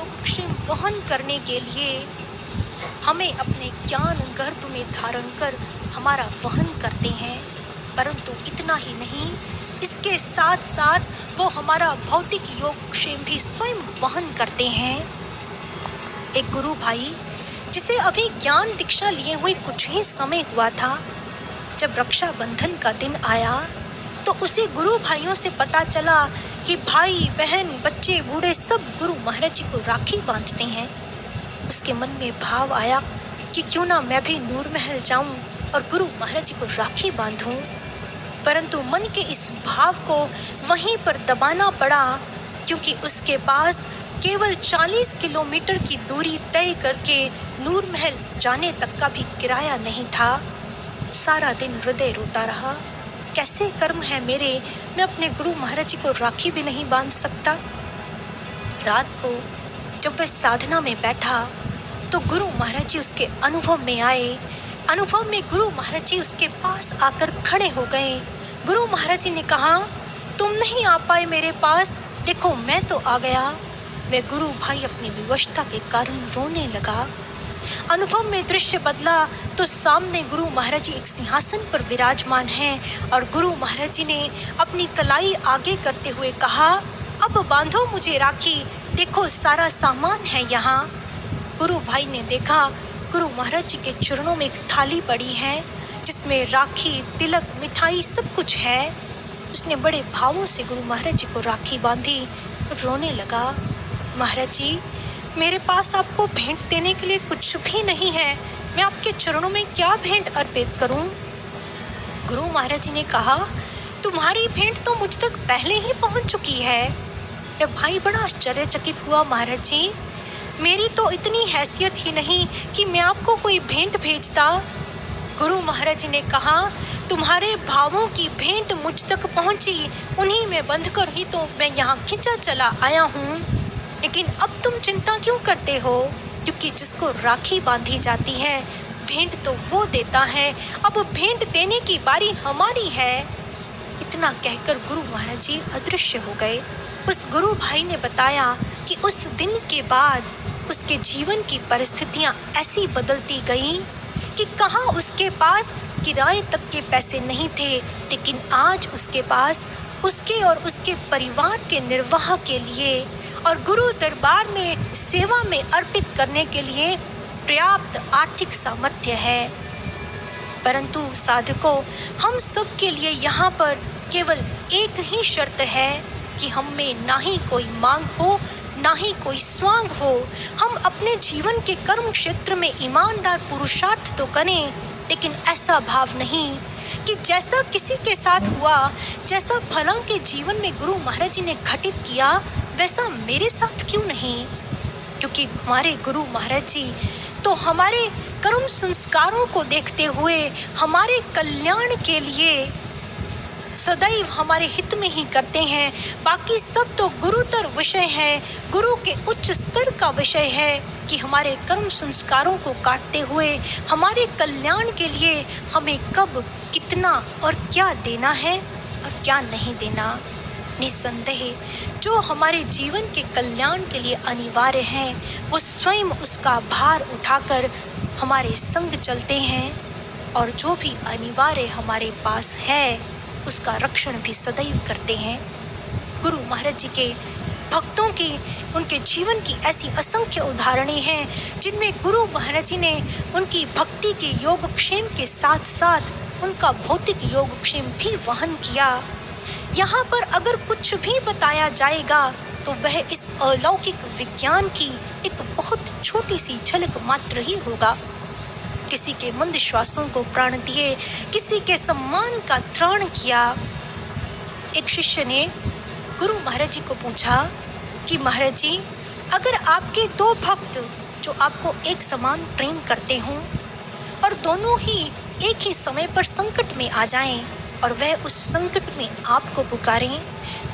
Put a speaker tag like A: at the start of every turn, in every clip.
A: योगक्षेम वहन करने के लिए हमें अपने ज्ञान गर्भ में धारण कर हमारा वहन करते हैं। परंतु इतना ही नहीं, इसके साथ साथ वो हमारा भौतिक योगक्षेम भी स्वयं वहन करते हैं। एक गुरु भाई जिसे अभी ज्ञान दीक्षा लिए हुए कुछ ही समय हुआ था, जब रक्षाबंधन का दिन आया तो उसे गुरु भाइयों से पता चला कि भाई बहन बच्चे बूढ़े सब गुरु महाराज जी को राखी बांधते हैं। उसके मन में भाव आया कि क्यों ना मैं भी नूर महल जाऊं और गुरु महाराज जी को राखी बांधूं। परंतु मन के इस भाव को वहीं पर दबाना पड़ा, क्योंकि उसके पास केवल 40 किलोमीटर की दूरी तय करके नूर महल जाने तक का भी किराया नहीं था। सारा दिन हृदय रोता रहा, कैसे कर्म है मेरे, मैं अपने गुरु महाराज जी को राखी भी नहीं बांध सकता। रात को जब वह साधना में बैठा तो गुरु महाराज जी उसके अनुभव में आए। अनुभव में गुरु महाराज जी उसके पास आकर खड़े हो गए। गुरु महाराज जी ने कहा, तुम नहीं आ पाए मेरे पास, देखो मैं तो आ गया। वह गुरु भाई अपनी विवशता के कारण रोने लगा। अनुभव में दृश्य बदला तो सामने गुरु महाराज जी एक सिंहासन पर विराजमान हैं और गुरु महाराज जी ने अपनी कलाई आगे करते हुए कहा, अब बांधो मुझे राखी, देखो सारा सामान है यहाँ। गुरु भाई ने देखा गुरु महाराज जी के चरणों में एक थाली पड़ी है जिसमें राखी, तिलक, मिठाई सब कुछ है। उसने बड़े भावों से गुरु महाराज जी को राखी बांधी और रोने लगा, महाराज जी मेरे पास आपको भेंट देने के लिए कुछ भी नहीं है, मैं आपके चरणों में क्या भेंट अर्पित करूं? गुरु महाराज जी ने कहा, तुम्हारी भेंट तो मुझ तक पहले ही पहुंच चुकी है। यह भाई बड़ा आश्चर्यचकित हुआ, महाराज जी मेरी तो इतनी हैसियत ही नहीं कि मैं आपको कोई भेंट भेजता। गुरु महाराज जी ने कहा, तुम्हारे भावों की भेंट मुझ तक पहुंची, उन्हीं में बंधकर ही तो मैं यहाँ खिंचा चला आया हूँ। लेकिन अब तुम चिंता क्यों करते हो, क्योंकि जिसको राखी बांधी जाती है भेंट तो वो देता है, अब भेंट देने की बारी हमारी है। इतना कहकर गुरु महाराज जी अदृश्य हो गए। उस गुरु भाई ने बताया कि उस दिन के बाद उसके जीवन की परिस्थितियां ऐसी बदलती गईं कि कहाँ उसके पास किराए तक के पैसे नहीं थे, लेकिन आज उसके पास उसके और उसके परिवार के निर्वाह के लिए और गुरु दरबार में सेवा में अर्पित करने के लिए पर्याप्त आर्थिक सामर्थ्य है। परंतु साधकों, हम सब के लिए यहाँ पर केवल एक ही शर्त है कि हम में ना ही कोई मांग हो ना ही कोई स्वांग हो। हम अपने जीवन के कर्म क्षेत्र में ईमानदार पुरुषार्थ तो करें, लेकिन ऐसा भाव नहीं कि जैसा किसी के साथ हुआ, जैसा फलां के जीवन में गुरु महाराज जी ने घटित किया, वैसा मेरे साथ क्यों नहीं। क्योंकि हमारे गुरु महाराज जी तो हमारे कर्म संस्कारों को देखते हुए हमारे कल्याण के लिए सदैव हमारे हित में ही करते हैं। बाकी सब तो गुरुतर विषय है, गुरु के उच्च स्तर का विषय है कि हमारे कर्म संस्कारों को काटते हुए हमारे कल्याण के लिए हमें कब, कितना और क्या देना है और क्या नहीं देना। निस्संदेह जो हमारे जीवन के कल्याण के लिए अनिवार्य है, वो स्वयं उसका भार उठाकर हमारे संग चलते हैं, और जो भी अनिवार्य हमारे पास है उसका रक्षण भी सदैव करते हैं। गुरु महाराज जी के भक्तों की, उनके जीवन की ऐसी असंख्य उदाहरणें हैं जिनमें गुरु महाराज जी ने उनकी भक्ति के योगक्षेम के साथ साथ उनका भौतिक योगक्षेम भी वहन किया। यहाँ पर अगर कुछ भी बताया जाएगा तो वह इस अलौकिक विज्ञान की एक बहुत छोटी सी झलक मात्र ही होगा। किसी के मंद श्वासों को प्राण दिए, किसी के सम्मान का त्राण किया। एक शिष्य ने गुरु महाराज जी को पूछा कि महाराज जी, अगर आपके दो भक्त जो आपको एक समान प्रेम करते हों और दोनों ही एक ही समय पर संकट में आ जाएं और वह उस संकट में आपको पुकारें,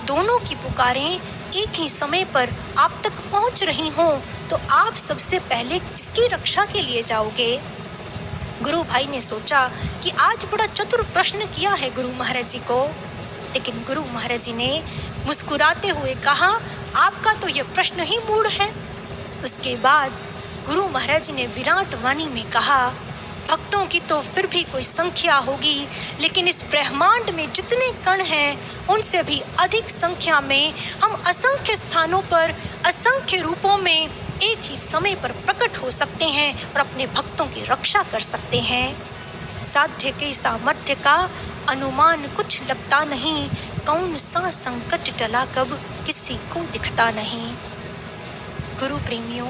A: दोनों की पुकारें एक ही समय पर आप तक पहुंच रही हों, तो आप सबसे पहले किसकी रक्षा के लिए जाओगे? गुरु भाई ने सोचा कि आज बड़ा चतुर प्रश्न किया है गुरु महाराज जी को, लेकिन गुरु महाराज जी ने मुस्कुराते हुए कहा, आपका तो यह प्रश्न ही मूढ़ है। उसके बाद गुरु महाराज जी ने विराट वाणी में कहा, भक्तों की तो फिर भी कोई संख्या होगी, लेकिन इस ब्रह्मांड में जितने कण हैं उनसे भी अधिक संख्या में हम असंख्य स्थानों पर असंख्य रूपों में एक ही समय पर प्रकट हो सकते हैं और अपने भक्तों की रक्षा कर सकते हैं। साध्य के सामर्थ्य का अनुमान कुछ लगता नहीं, कौन सा संकट टला कब किसी को दिखता नहीं। गुरु प्रेमियों,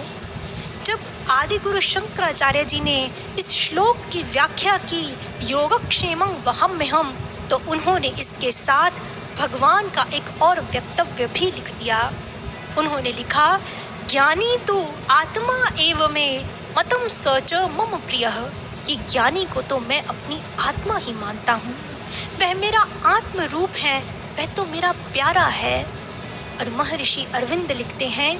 A: जब आदि गुरु शंकराचार्य जी ने इस श्लोक की व्याख्या की योगक्षेमं वहम्यहम्, तो उन्होंने इसके साथ भगवान का एक और वक्तव्य भी लिख दिया। उन्होंने लिखा, ज्ञानी तो आत्मा एव मे मतम सच मम प्रियः, कि ज्ञानी को तो मैं अपनी आत्मा ही मानता हूँ, वह मेरा आत्म रूप है, वह तो मेरा प्यारा है। और महर्षि अरविंद लिखते हैं,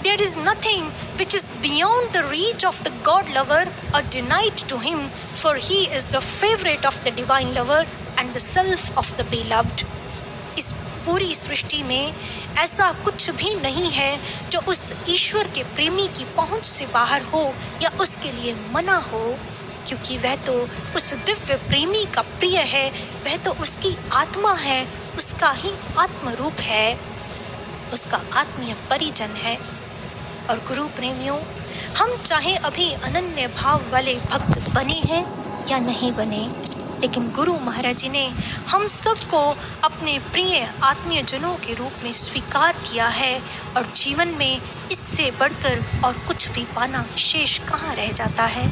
A: There is nothing which is beyond the reach of the God lover or denied to him, for he is the favorite of the divine lover and the self of the beloved. इस पूरी सृष्टि में ऐसा कुछ भी नहीं है जो उस ईश्वर के प्रेमी की पहुंच से बाहर हो या उसके लिए मना हो, क्योंकि वह तो उस दिव्य प्रेमी का प्रिय है, वह तो उसकी आत्मा है, उसका ही आत्म रूप है, उसका आत्मीय परिजन है। और गुरु प्रेमियों, हम चाहे अभी अनन्य भाव वाले भक्त बने हैं या नहीं बने, लेकिन गुरु महाराज जी ने हम सबको अपने प्रिय आत्मीय जनों के रूप में स्वीकार किया है, और जीवन में इससे बढ़कर और कुछ भी पाना शेष कहाँ रह जाता है।